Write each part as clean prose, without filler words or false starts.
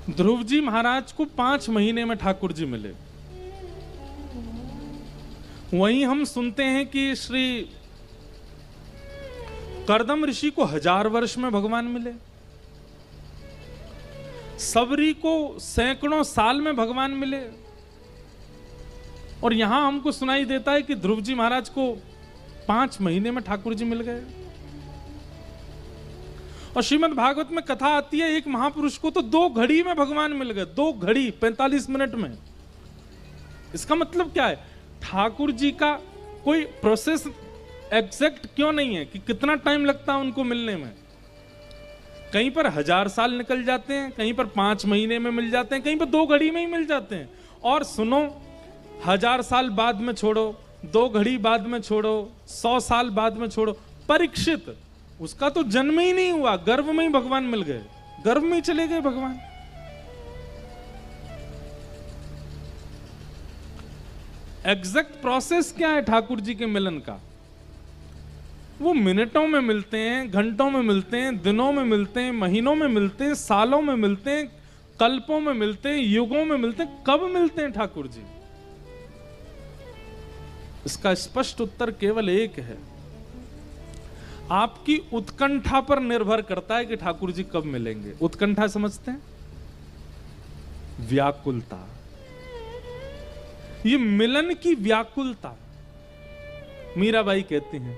ध्रुव जी महाराज को 5 महीने में ठाकुर जी मिले। वहीं हम सुनते हैं कि श्री कर्दम ऋषि को 1000 वर्ष में भगवान मिले, सबरी को सैकड़ों साल में भगवान मिले, और यहां हमको सुनाई देता है कि ध्रुव जी महाराज को 5 महीने में ठाकुर जी मिल गए। और श्रीमद् भागवत में कथा आती है, एक महापुरुष को तो 2 घड़ी में भगवान मिल गए, 2 घड़ी 45 मिनट में। इसका मतलब क्या है? ठाकुर जी का कोई प्रोसेस एग्जैक्ट क्यों नहीं है कि कितना टाइम लगता है उनको मिलने में। कहीं पर 1000 साल निकल जाते हैं, कहीं पर 5 महीने में मिल जाते हैं, कहीं पर 2 घड़ी में ही मिल जाते हैं। और सुनो, 1000 साल बाद में छोड़ो, 2 घड़ी बाद में छोड़ो, 100 साल बाद में छोड़ो, परीक्षित, उसका तो जन्म ही नहीं हुआ, गर्भ में ही भगवान मिल गए, गर्भ में ही चले गए भगवान। एग्जैक्ट प्रोसेस क्या है ठाकुर जी के मिलन का? वो मिनटों में मिलते हैं, घंटों में मिलते हैं, दिनों में मिलते हैं, महीनों में मिलते हैं, सालों में मिलते हैं, कल्पों में मिलते हैं, युगों में मिलते हैं। कब मिलते हैं ठाकुर जी? इसका स्पष्ट उत्तर केवल एक है, आपकी उत्कंठा पर निर्भर करता है कि ठाकुर जी कब मिलेंगे। उत्कंठा समझते हैं? व्याकुलता, ये मिलन की व्याकुलता। मीराबाई कहती हैं,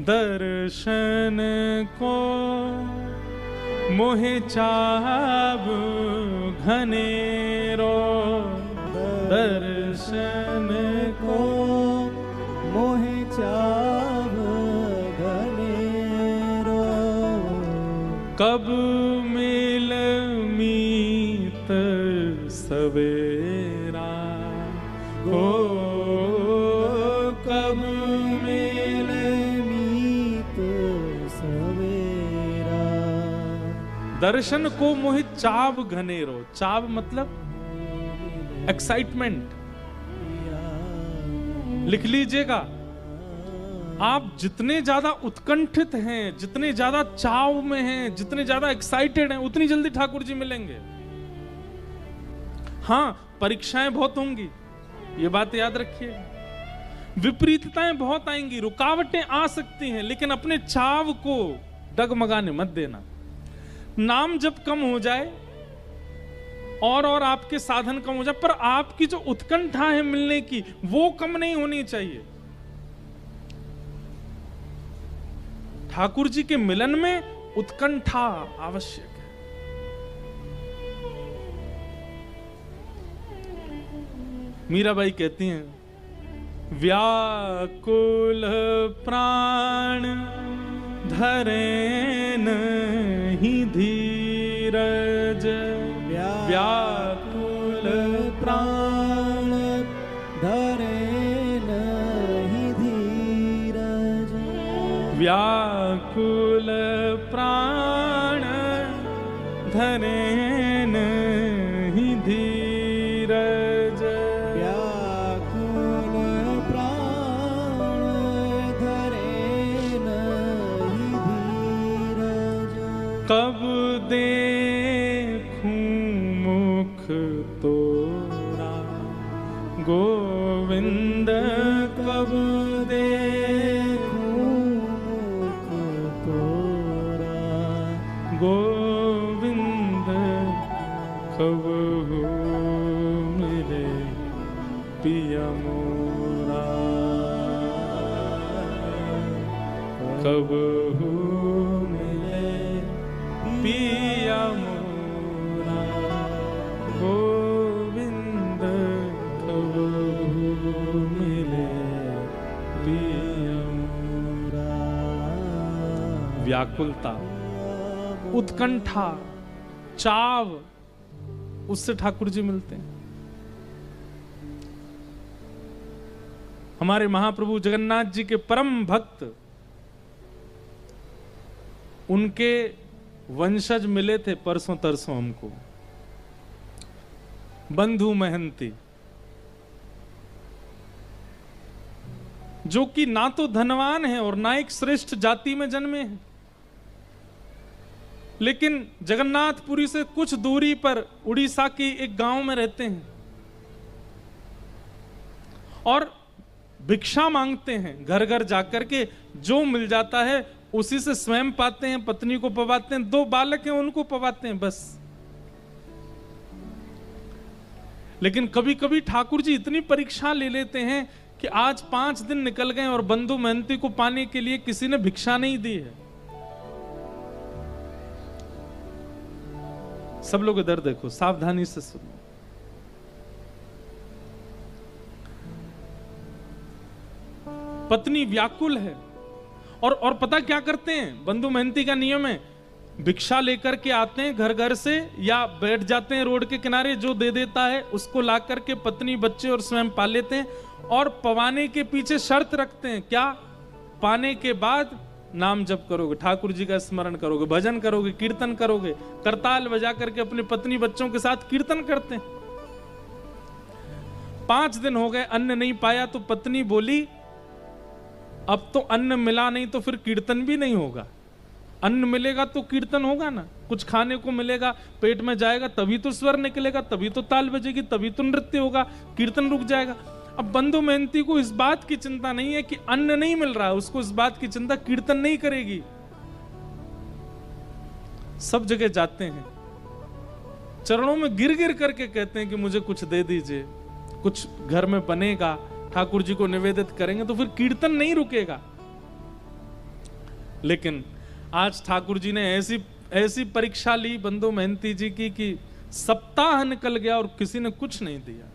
दर्शन को मोहे चाव घनेरो, दर्शन को मोहे चाव घनेरो, कब मिल मीत सवेरा, हो कब मिल मीत सवेरा। दर्शन को मोहि चाव घनेरो। चाव मतलब एक्साइटमेंट। लिख लीजिएगा, आप जितने ज्यादा उत्कंठित हैं, जितने ज्यादा चाव में हैं, जितने ज्यादा एक्साइटेड हैं, उतनी जल्दी ठाकुर जी मिलेंगे। हां, परीक्षाएं बहुत होंगी, ये बात याद रखिए, विपरीतताएं बहुत आएंगी, रुकावटें आ सकती हैं, लेकिन अपने चाव को डगमगाने मत देना। नाम जब कम हो जाए और आपके साधन कम हो जाए, पर आपकी जो उत्कंठा है मिलने की, वो कम नहीं होनी चाहिए। ठाकुर जी के मिलन में उत्कंठा आवश्यक है। मीराबाई कहती हैं, व्याकुल प्राण धरे नहीं धीरज, व्याकुल प्राण धरे नहीं धीरज, व्याकुल प्राण धरे नहीं धीरज, व्याकुल प्राण धरे नहीं धीरज, कब देखूं मुख तोरा गोविंद, कब देखूं मुख तोरा गोविंद, कब मिले पिया मोरा, कब मिले पिया मोरा, गोविंद कब मिले पिया मोरा। व्याकुलता, उत्कंठा, चाव, उससे ठाकुर जी मिलते हैं। हमारे महाप्रभु जगन्नाथ जी के परम भक्त, उनके वंशज मिले थे परसों तरसों हमको, बंधु महंती, जो कि ना तो धनवान है और ना एक श्रेष्ठ जाति में जन्मे हैं। लेकिन जगन्नाथपुरी से कुछ दूरी पर उड़ीसा के एक गांव में रहते हैं और भिक्षा मांगते हैं, घर घर जाकर के जो मिल जाता है उसी से स्वयं पाते हैं, पत्नी को पवाते हैं, 2 बालक हैं उनको पवाते हैं बस। लेकिन कभी कभी ठाकुर जी इतनी परीक्षा ले लेते हैं कि आज 5 दिन निकल गए और बंधु महंती को पाने के लिए किसी ने भिक्षा नहीं दी है। सब लोग इधर देखो, सावधानी से सुनो। पत्नी व्याकुल है और पता क्या करते हैं, बंधु महंती का नियम है, भिक्षा लेकर के आते हैं घर घर से या बैठ जाते हैं रोड के किनारे, जो दे देता है उसको ला करके पत्नी बच्चे और स्वयं पा लेते हैं और पवाने के पीछे शर्त रखते हैं, क्या? पाने के बाद नाम जप करोगे, ठाकुर जी का स्मरण करोगे, भजन करोगे, कीर्तन करोगे, करताल बजा करके अपनी पत्नी बच्चों के साथ कीर्तन करते हैं। 5 दिन हो गए, अन्न नहीं पाया तो पत्नी बोली अब तो अन्न मिला नहीं तो फिर कीर्तन भी नहीं होगा। अन्न मिलेगा तो कीर्तन होगा ना, कुछ खाने को मिलेगा, पेट में जाएगा तभी तो स्वर निकलेगा, तभी तो ताल बजेगी, तभी तो नृत्य होगा, कीर्तन रुक जाएगा। अब बंधु महंती को इस बात की चिंता नहीं है कि अन्न नहीं मिल रहा है, उसको इस बात की चिंता कीर्तन नहीं करेगी। सब जगह जाते हैं, चरणों में गिर गिर करके कहते हैं कि मुझे कुछ दे दीजिए, कुछ घर में बनेगा, ठाकुर जी को निवेदित करेंगे तो फिर कीर्तन नहीं रुकेगा। लेकिन आज ठाकुर जी ने ऐसी परीक्षा ली बंधु महंती जी की कि सप्ताह निकल गया और किसी ने कुछ नहीं दिया।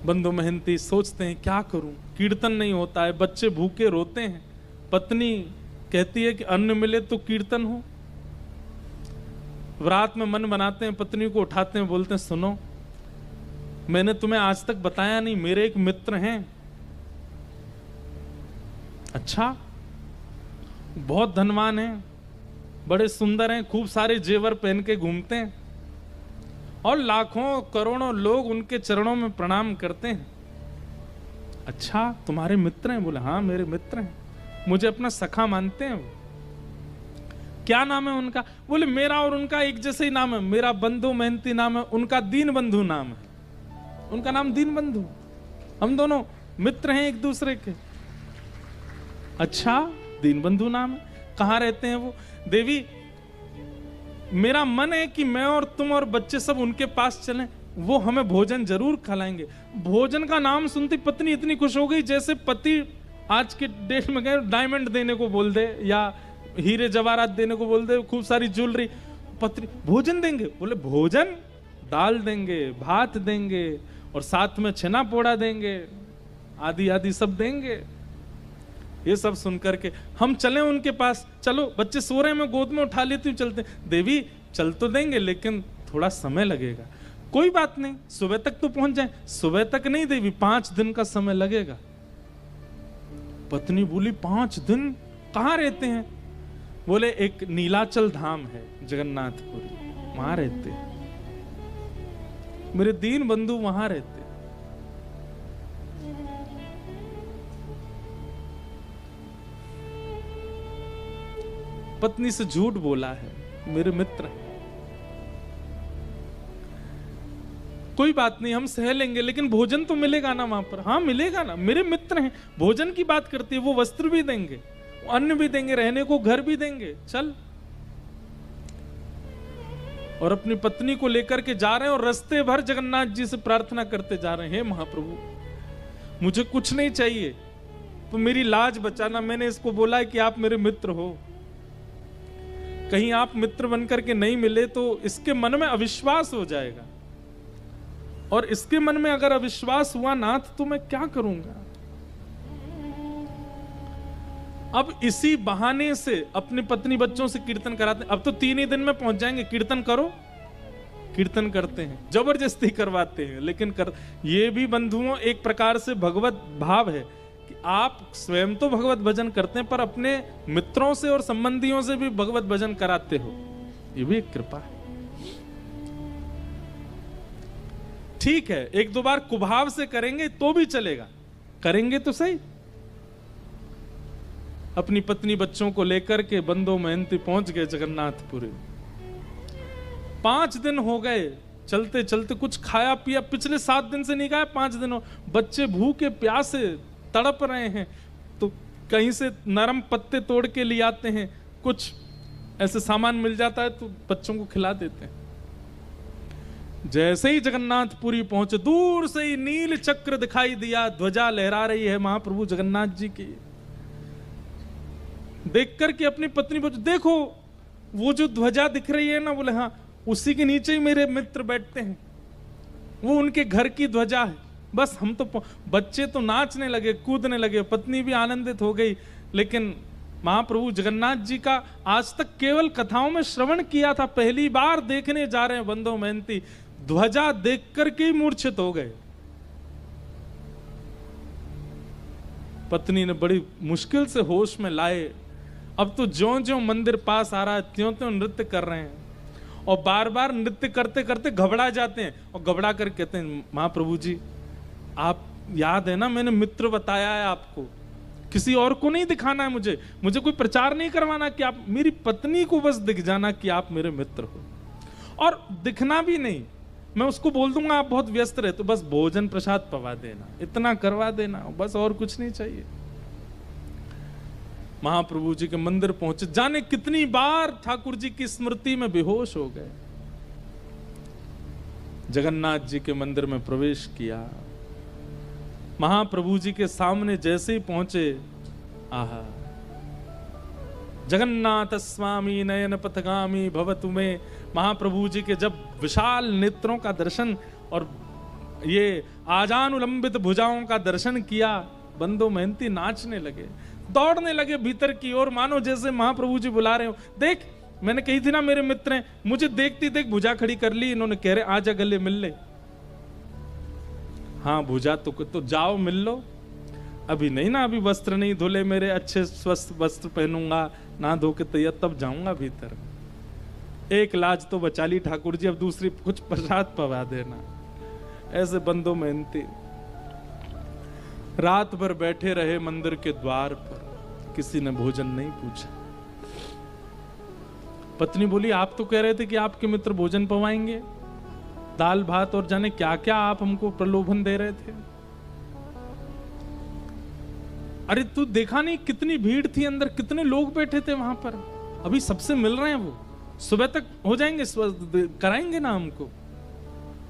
बंधु महंती सोचते हैं क्या करूं, कीर्तन नहीं होता है, बच्चे भूखे रोते हैं, पत्नी कहती है कि अन्न मिले तो कीर्तन हो। रात में मन बनाते हैं, पत्नी को उठाते हैं, बोलते हैं सुनो मैंने तुम्हें आज तक बताया नहीं, मेरे एक मित्र हैं। अच्छा, बहुत धनवान हैं, बड़े सुंदर हैं, खूब सारे जेवर पहन के घूमते हैं और लाखों करोड़ों लोग उनके चरणों में प्रणाम करते हैं। अच्छा, तुम्हारे मित्र हैं? बोले हाँ मेरे मित्र हैं, मुझे अपना सखा मानते हैं। क्या नाम है उनका? बोले मेरा और उनका एक जैसे ही नाम है, मेरा बंधु महंती नाम है, उनका दीन बंधु नाम है, उनका नाम दीन बंधु, हम दोनों मित्र हैं एक दूसरे के। अच्छा, दीन बंधु नाम है, कहाँ रहते हैं वो? देवी मेरा मन है कि मैं और तुम और बच्चे सब उनके पास चलें, वो हमें भोजन जरूर खिलाएंगे। भोजन का नाम सुनती पत्नी इतनी खुश हो गई जैसे पति आज के डेट में गए डायमंड देने को बोल दे या हीरे जवाहरात देने को बोल दे, खूब सारी ज्वेलरी। पत्नी भोजन देंगे? बोले भोजन, दाल देंगे, भात देंगे और साथ में छेना पोड़ा देंगे, आदि आदि सब देंगे। ये सब सुनकर के हम चले उनके पास, चलो बच्चे सो रहे हैं, मैं गोद में उठा लेती हूँ, चलते। देवी चल तो देंगे लेकिन थोड़ा समय लगेगा। कोई बात नहीं, सुबह तक तो पहुंच जाए। सुबह तक नहीं देवी, 5 दिन का समय लगेगा। पत्नी बोली 5 दिन? कहाँ रहते हैं? बोले एक नीलाचल धाम है जगन्नाथपुरी, वहां रहते हैं, मेरे दीन बंधु वहां रहते। पत्नी से झूठ बोला है, मेरे मित्र हैं। कोई बात नहीं, हम सह लेंगे, लेकिन भोजन तो मिलेगा ना वहां पर? हाँ मिलेगा ना, मेरे मित्र हैं। भोजन की बात करती है, वो वस्त्र भी देंगे, अन्न भी देंगे, रहने को घर भी देंगे, चल। और अपनी पत्नी को लेकर के जा रहे हैं और रास्ते भर जगन्नाथ जी से प्रार्थना करते जा रहे हैं, हे महाप्रभु मुझे कुछ नहीं चाहिए, तो मेरी लाज बचाना। मैंने इसको बोला है कि आप मेरे मित्र हो, कहीं आप मित्र बनकर के नहीं मिले तो इसके मन में अविश्वास हो जाएगा, और इसके मन में अगर अविश्वास हुआ नाथ तो मैं क्या करूंगा। अब इसी बहाने से अपनी पत्नी बच्चों से कीर्तन कराते। अब तो 3 ही दिन में पहुंच जाएंगे, कीर्तन करो। कीर्तन करते हैं, जबरदस्ती करवाते हैं, लेकिन ये भी बंधुओं एक प्रकार से भगवत भाव है कि आप स्वयं तो भगवत भजन करते हैं पर अपने मित्रों से और संबंधियों से भी भगवत भजन कराते हो, ये भी एक कृपा है। ठीक है, 1-2 बार कुभाव से करेंगे तो भी चलेगा, करेंगे तो सही। अपनी पत्नी बच्चों को लेकर के बंदो मेहनती पहुंच गए जगन्नाथपुरी। 5 दिन हो गए चलते चलते, कुछ खाया पिया पिछले 7 दिन से नहीं खाया, 5 दिन हो, बच्चे भूखे प्यासे तड़प रहे हैं, तो कहीं से नरम पत्ते तोड़ के ले आते हैं, कुछ ऐसे सामान मिल जाता है तो बच्चों को खिला देते हैं। जैसे ही जगन्नाथपुरी पहुंचे, दूर से ही नील चक्र दिखाई दिया, ध्वजा लहरा रही है महाप्रभु जगन्नाथ जी की। देख करके अपनी पत्नी पूछे, देखो वो जो ध्वजा दिख रही है ना, बोले हाँ, उसी के नीचे ही मेरे मित्र बैठते हैं, वो उनके घर की ध्वजा है। बस हम तो, बच्चे तो नाचने लगे, कूदने लगे, पत्नी भी आनंदित हो गई। लेकिन महाप्रभु जगन्नाथ जी का आज तक केवल कथाओं में श्रवण किया था, पहली बार देखने जा रहे हैं बंदो मेहनती। ध्वजा देख करके ही मूर्छित हो गए। पत्नी ने बड़ी मुश्किल से होश में लाए। अब तो ज्यों ज्यों मंदिर पास आ रहा है त्यों त्यों नृत्य कर रहे हैं, और बार बार नृत्य करते करते घबरा जाते हैं, और घबरा कर कहते हैं, महाप्रभु जी आप याद है ना, मैंने मित्र बताया है आपको, किसी और को नहीं दिखाना है, मुझे कोई प्रचार नहीं करवाना कि आप, मेरी पत्नी को बस दिख जाना कि आप मेरे मित्र हो, और दिखना भी नहीं, मैं उसको बोल दूंगा आप बहुत व्यस्त रहे, तो बस भोजन प्रसाद पवा देना, इतना करवा देना, बस और कुछ नहीं चाहिए। महाप्रभु जी के मंदिर पहुंचे, जाने कितनी बार ठाकुर जी की स्मृति में बेहोश हो गए। जगन्नाथ जी के मंदिर में प्रवेश किया, महाप्रभु जी के सामने जैसे ही पहुंचे, आहा, जगन्नाथ स्वामी नयन पथगामी भवतु में, महाप्रभु जी के जब विशाल नेत्रों का दर्शन और ये आजानुलंबित भुजाओं का दर्शन किया, बंदो मेहनती नाचने लगे, दौड़ने लगे भीतर की ओर, मानो जैसे महाप्रभु जी बुला रहे हो। देख, मैंने कही थी ना मेरे मित्र हैं, मुझे देखती देख भुजा खड़ी कर ली इन्होंने, कह रहे आजा गले मिल ले। हाँ भुजा तो जाओ मिल लो, अभी नहीं ना, अभी वस्त्र नहीं धुले मेरे, अच्छे स्वस्थ वस्त्र पहनूंगा, ना धो के तैयार, तब जाऊंगा भीतर। एक लाज तो बचा ली ठाकुर जी, अब दूसरी कुछ प्रसाद पवा देना। ऐसे बंदो मेहनती रात भर बैठे रहे मंदिर के द्वार पर, किसी ने भोजन नहीं पूछा। पत्नी बोली, आप तो कह रहे थे कि आपके मित्र भोजन पवाएंगे, दाल भात और जाने क्या क्या आप हमको प्रलोभन दे रहे थे। अरे तू देखा नहीं कितनी भीड़ थी अंदर, कितने लोग बैठे थे वहां पर, अभी सबसे मिल रहे हैं, वो सुबह तक हो जाएंगे, कराएंगे ना हमको।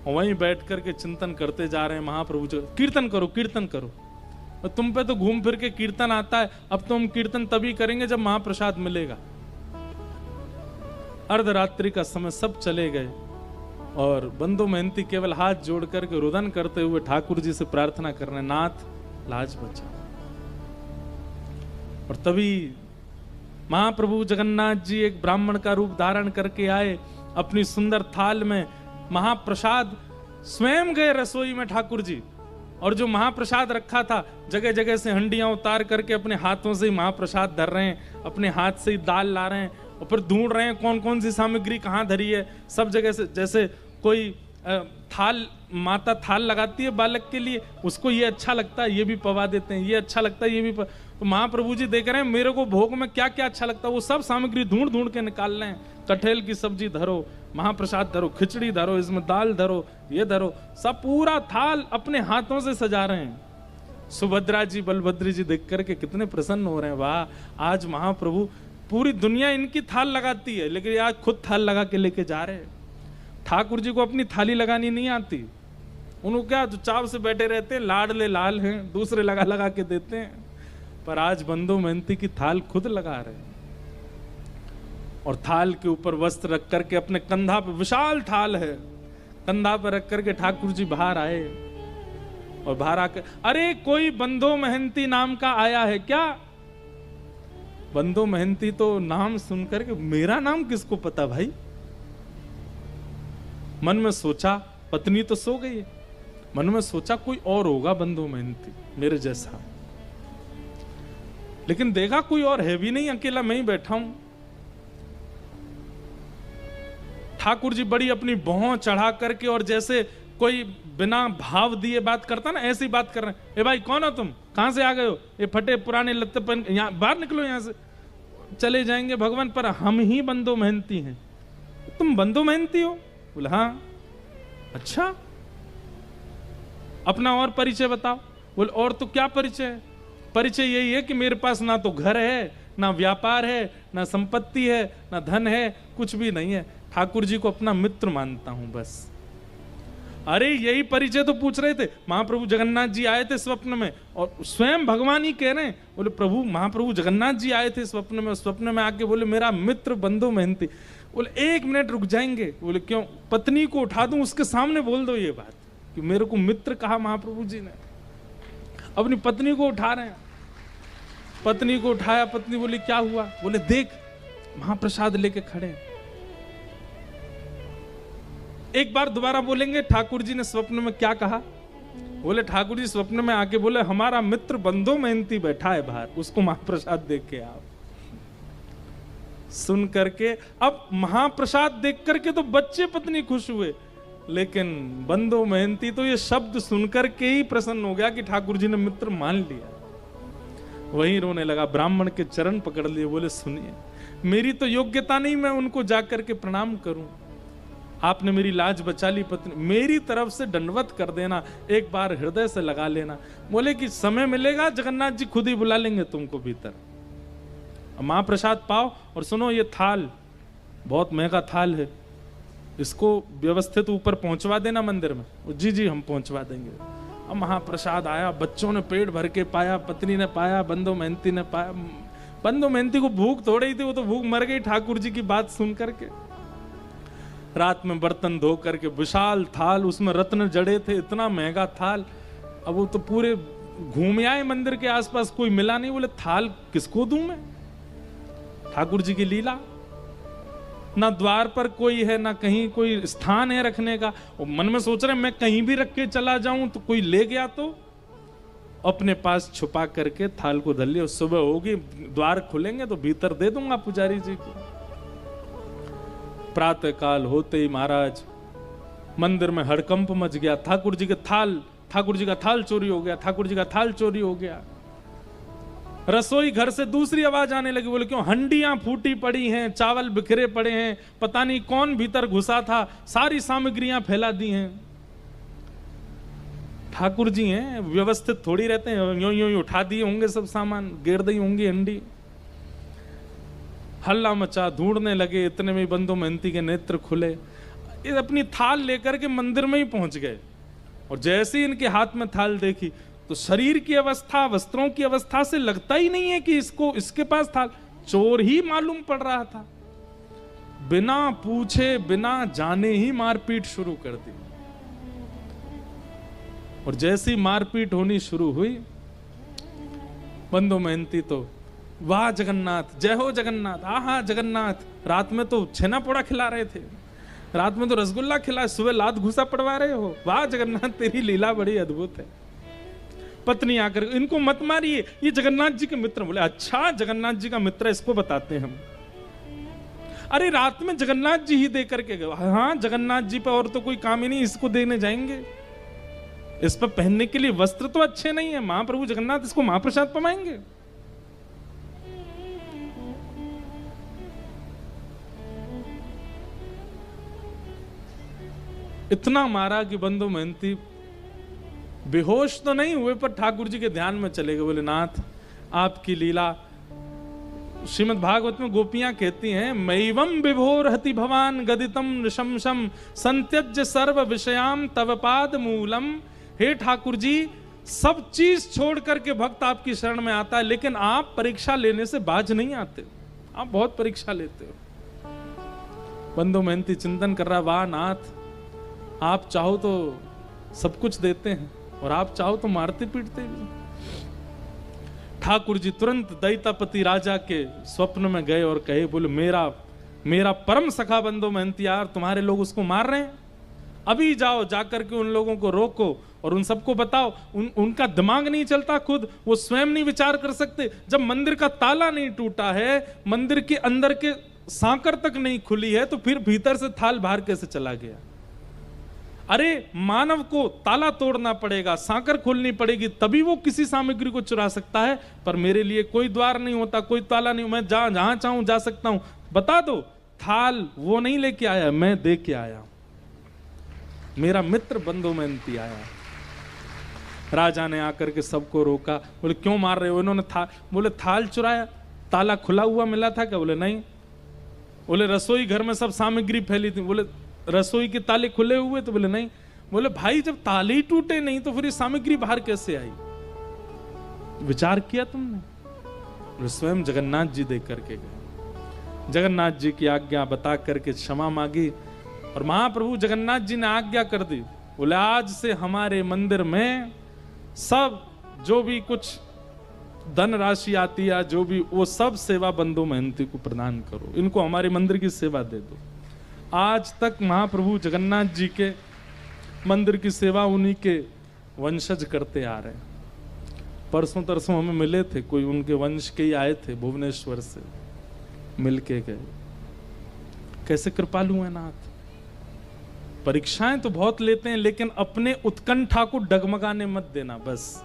वहीं बैठ करके चिंतन करते जा रहे हैं महाप्रभु जी, कीर्तन करो कीर्तन करो, और तुम पे तो घूम फिर के कीर्तन आता है, अब तो हम कीर्तन तभी करेंगे जब महाप्रसाद मिलेगा। अर्धरात्रि का समय सब चले गए, और बंदो मेहनती केवल हाथ जोड़ करके रुदन करते हुए ठाकुर जी से प्रार्थना कर रहे, नाथ लाज बचा। और तभी महाप्रभु जगन्नाथ जी एक ब्राह्मण का रूप धारण करके आए, अपनी सुंदर थाल में महाप्रसाद स्वयं गए रसोई में ठाकुर जी, और जो महाप्रसाद रखा था जगह जगह से हंडियां उतार करके अपने हाथों से ही महाप्रसाद धर रहे हैं, अपने हाथ से ही दाल ला रहे हैं, और फिर ढूंढ रहे हैं कौन कौन सी सामग्री कहाँ धरी है। सब जगह से, जैसे कोई थाल, माता थाल लगाती है बालक के लिए, उसको ये अच्छा लगता है ये भी पवा देते हैं, ये अच्छा लगता है ये भी तो महाप्रभु जी देख रहे हैं मेरे को भोग में क्या क्या अच्छा लगता है, वो सब सामग्री ढूंढ ढूंढ के निकाल रहे हैं। कटहल की सब्जी धरो, महाप्रसाद धरो, खिचड़ी धरो, इसमें दाल धरो, ये धरो, सब पूरा थाल अपने हाथों से सजा रहे हैं। सुभद्रा जी बलभद्र जी देख करके कितने प्रसन्न हो रहे हैं, वाह आज महाप्रभु, पूरी दुनिया इनकी थाल लगाती है लेकिन आज खुद थाल लगा के लेके जा रहे हैं। ठाकुर जी को अपनी थाली लगानी नहीं आती, उनको क्या चुपचाप से बैठे रहते हैं, लाडले लाल हैं, दूसरे लगा लगा के देते हैं, पर आज बंदो मेहनती की थाल खुद लगा रहे हैं। और थाल के ऊपर वस्त्र रख करके अपने कंधा पे, विशाल थाल है, कंधा पर रख करके ठाकुर जी बाहर आए, और बाहर आकर, अरे कोई बंदो मेहनती नाम का आया है क्या? बंदो मेहनती तो नाम सुनकर के, मेरा नाम किसको पता भाई? मन में सोचा, पत्नी तो सो गई है, मन में सोचा कोई और होगा बंदो मेहनती मेरे जैसा, लेकिन देखा कोई और है भी नहीं, अकेला मैं ही बैठा हूं। ठाकुर जी बड़ी अपनी भौं चढ़ा करके और जैसे कोई बिना भाव दिए बात करता ना, ऐसी बात कर रहे हैं, ए भाई कौन हो तुम, कहां से आ गए हो, ये फटे पुराने लत्ते पहन, यहाँ बाहर निकलो यहाँ से, चले जाएंगे भगवान। पर हम ही बंदो मेहनती हैं। तुम बंदो मेहनती हो? बोले हाँ। अच्छा, अपना और परिचय बताओ। बोले और तो क्या परिचय है, परिचय यही है कि मेरे पास ना तो घर है, ना व्यापार है, ना संपत्ति है, ना धन है, कुछ भी नहीं है, ठाकुर जी को अपना मित्र मानता हूं बस। अरे यही परिचय तो पूछ रहे थे। महाप्रभु जगन्नाथ जी आए थे स्वप्न में और स्वयं भगवान ही कह रहे हैं, बोले प्रभु महाप्रभु जगन्नाथ जी आए थे स्वप्न में, स्वप्न में आके बोले मेरा मित्र बंधु मेहनती। बोले 1 मिनट रुक जाएंगे? बोले क्यों? पत्नी को उठा दूं, उसके सामने बोल दो ये बात कि मेरे को मित्र कहा महाप्रभु जी ने। अपनी पत्नी को उठा रहे हैं, पत्नी को उठाया, पत्नी बोली क्या हुआ? बोले देख महाप्रसाद लेके खड़े हैं। एक बार दोबारा बोलेंगे ठाकुर जी ने स्वप्न में क्या कहा? बोले ठाकुर जी स्वप्न में आके बोले हमारा मित्र बंधु मेहनती बैठा है बाहर, उसको महाप्रसाद देख के आओ। सुन करके अब महाप्रसाद देख करके तो बच्चे पत्नी खुश हुए, लेकिन बंधु मेहनती तो ये शब्द सुनकर के ही प्रसन्न हो गया कि ठाकुर जी ने मित्र मान लिया। वहीं रोने लगा, ब्राह्मण के चरण पकड़ लिए, बोले सुनिए मेरी तो योग्यता नहीं मैं उनको जाकर के प्रणाम करूं, आपने मेरी लाज बचा ली, पत्नी मेरी तरफ से दंडवत कर देना, एक बार हृदय से लगा लेना। बोले कि समय मिलेगा जगन्नाथ जी खुद ही बुला लेंगे तुमको भीतर, महाप्रसाद पाओ। और सुनो ये थाल बहुत महंगा थाल है, इसको व्यवस्थित ऊपर पहुंचवा देना मंदिर में। जी जी हम पहुंचवा देंगे। अब महाप्रसाद आया, बच्चों ने पेट भर के पाया, पत्नी ने पाया, बंधु मेहनती ने पाया। बंधु मेहनती को भूख थोड़ी ही थी, वो तो भूख मर गई ठाकुर जी की बात सुन करके। रात में बर्तन धो करके विशाल थाल, उसमें रत्न जड़े थे, इतना महंगा थाल। अब वो तो पूरे घूम आए मंदिर के आसपास, कोई मिला नहीं। बोले थाल किसको दूं मैं? ठाकुर जी की लीला, ना द्वार पर कोई है, ना कहीं कोई स्थान है रखने का। और मन में सोच रहे मैं कहीं भी रख के चला जाऊं तो कोई ले गया तो अपने पास छुपा करके थाल को धर लिया। सुबह होगी, द्वार खुलेंगे तो भीतर दे दूंगा पुजारी जी को। प्रातः काल होते ही महाराज मंदिर में हड़कंप मच गया। ठाकुर जी का थाल चोरी हो गया, ठाकुर जी का थाल चोरी हो गया। रसोई घर से दूसरी आवाज आने लगी। बोले क्यों? हंडियां फूटी पड़ी हैं, चावल बिखरे पड़े हैं, पता नहीं कौन भीतर घुसा था, सारी सामग्रियां फैला दी हैं। ठाकुर जी हैं, व्यवस्थित थोड़ी रहते हैं, यूं यूं उठा दिए होंगे सब सामान, गिर दी होंगी हंडी। हल्ला मचा, ढूंढने लगे, इतने में बंधु मेहनती के नेत्र खुले, ये अपनी थाल लेकर के मंदिर में ही पहुंच गए। और जैसे ही इनके हाथ में थाल देखी तो शरीर की अवस्था, वस्त्रों की अवस्था से लगता ही नहीं है कि इसके पास थाल, चोर ही मालूम पड़ रहा था। बिना पूछे बिना जाने ही मारपीट शुरू कर दी। और जैसी मारपीट होनी शुरू हुई, बंधु मेहनती तो वाह जगन्नाथ, जय हो जगन्नाथ, आहा जगन्नाथ, रात में तो छेना पोड़ा खिला रहे थे, रात में तो रसगुल्ला खिला, सुबह लात घुसा पड़वा रहे हो, वाह जगन्नाथ तेरी लीला बड़ी अद्भुत है। पत्नी आकर इनको मत मारिए, ये जगन्नाथ जी के मित्र। बोले अच्छा जगन्नाथ जी का मित्र, इसको बताते हैं हम। अरे रात में जगन्नाथ जी ही दे करके गए। हाँ जगन्नाथ जी पे और तो कोई काम ही नहीं, इसको देने जाएंगे। इस पर पहनने के लिए वस्त्र तो अच्छे नहीं है, महाप्रभु जगन्नाथ इसको महाप्रसाद पमाएंगे। इतना मारा कि बंधु मेहनती बेहोश तो नहीं हुए, पर ठाकुर जी के ध्यान में चले गए। बोले नाथ आपकी लीला, श्रीमद् भागवत में गोपियां कहती हैं, मैवम विभोर हति भवान गदितम नृशंसम संत्यज्य सर्व विषयाम तव पाद मूलम। हे ठाकुर जी, सब चीज छोड़ करके भक्त आपकी शरण में आता है, लेकिन आप परीक्षा लेने से बाज नहीं आते, आप बहुत परीक्षा लेते हो। बंधु मेहनती चिंतन कर रहा, वाह नाथ, आप चाहो तो सब कुछ देते हैं और आप चाहो तो मारते पीटते भी। ठाकुर जी तुरंत दैतापति राजा के स्वप्न में गए और कहे, बोले मेरा परम सखा बंधु मेहनती यार, तुम्हारे लोग उसको मार रहे हैं, अभी जाओ जाकर के उन लोगों को रोको और उन सबको बताओ। उनका दिमाग नहीं चलता, खुद वो स्वयं नहीं विचार कर सकते। जब मंदिर का ताला नहीं टूटा है, मंदिर के अंदर के सांकर तक नहीं खुली है, तो फिर भीतर से थाल बाहर कैसे चला गया? अरे मानव को ताला तोड़ना पड़ेगा, सांकर खोलनी पड़ेगी, तभी वो किसी सामग्री को चुरा सकता है। पर मेरे लिए कोई द्वार नहीं होता, कोई ताला नहीं, मैं जहां चाहूं जा सकता हूं। बता दो, थाल वो नहीं लेके आया, मैं दे के आया। मेरा मित्र बंधु मेहनती आया। राजा ने आकर के सबको रोका, बोले क्यों मार रहे हो? इन्होंने बोले थाल चुराया, ताला खुला हुआ मिला था क्या? बोले नहीं। बोले रसोई घर में सब सामग्री फैली थी, बोले रसोई के ताले खुले हुए? तो बोले नहीं। बोले भाई जब ताले ही टूटे नहीं तो फिर ये सामग्री बाहर कैसे आई? विचार किया तुमने? बोले स्वयं जगन्नाथ जी देख करके गए, जगन्नाथ जी की आज्ञा बता करके क्षमा मांगी और महाप्रभु जगन्नाथ जी ने आज्ञा कर दी। बोले आज से हमारे मंदिर में सब जो भी कुछ धन राशि आती है, जो भी, वो सब सेवा बंधु मेहनती को प्रदान करो, इनको हमारे मंदिर की सेवा दे दो। आज तक महाप्रभु जगन्नाथ जी के मंदिर की सेवा उन्हीं के वंशज करते आ रहे हैं। परसों तरसों हमें मिले थे, कोई उनके वंश के ही आए थे, भुवनेश्वर से मिल के गए। कैसे कृपालु है नाथ। परीक्षाएं तो बहुत लेते हैं, लेकिन अपने उत्कंठा को डगमगाने मत देना। बस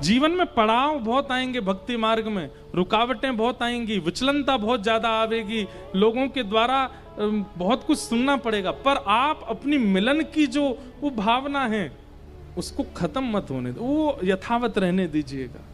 जीवन में पड़ाव बहुत आएंगे, भक्ति मार्ग में रुकावटें बहुत आएंगी, विचलनता बहुत ज्यादा आवेगी, लोगों के द्वारा बहुत कुछ सुनना पड़ेगा, पर आप अपनी मिलन की जो वो भावना है उसको खत्म मत होने दो, वो यथावत रहने दीजिएगा।